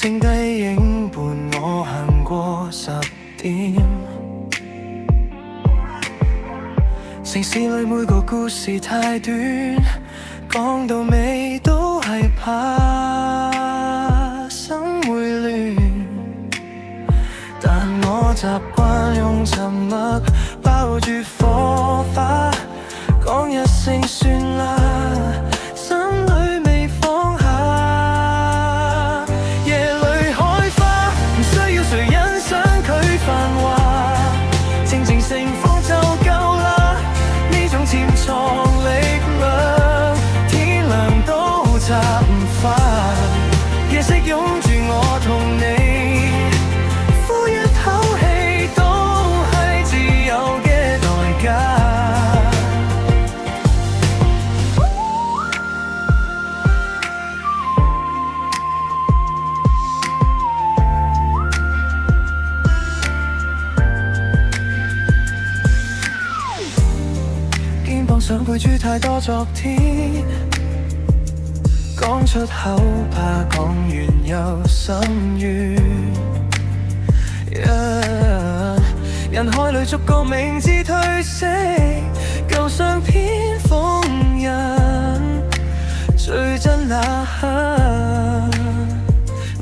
剩低影伴我行過10點。城市裏每個故事太短，講到尾都係怕心會亂。但我習慣用沉默包住火花，講一聲算啦，心裏未放下。夜裏開花，唔需要誰欣賞佢繁華，靜靜盛放就夠啦。呢種潛藏力量，天亮都拆唔翻。夜色擁住我同你，呼一口氣都係自由嘅代價。肩膀上背住太多昨天，講出口怕講完又心軟。人海裏逐個名字褪色，舊相片封印最真那刻。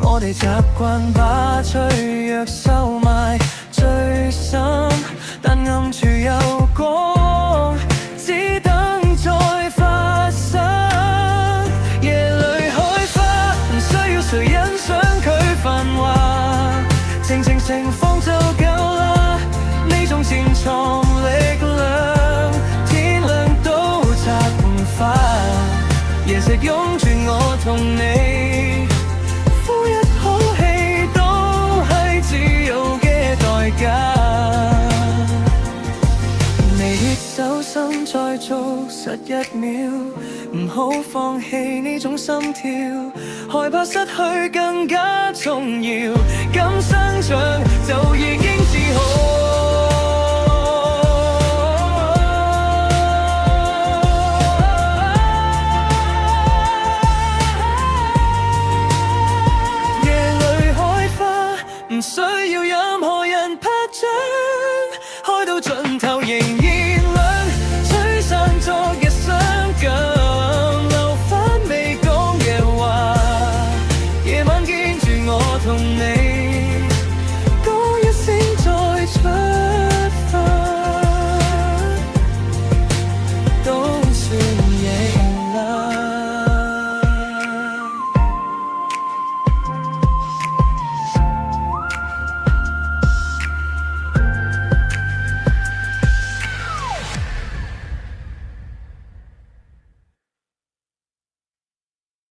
我哋習慣把脆弱收埋最深，但暗處有光，只等再發生。夜裏開花，唔需要誰欣賞佢繁華，靜靜盛放就夠啦。呢種潛藏力量，天亮都拆唔翻。夜色擁住我同你，呼一口氣都係自由嘅代價。微熱手心再做11秒，唔好放棄呢種心跳，害怕失去更加重要。敢生長就已經自豪。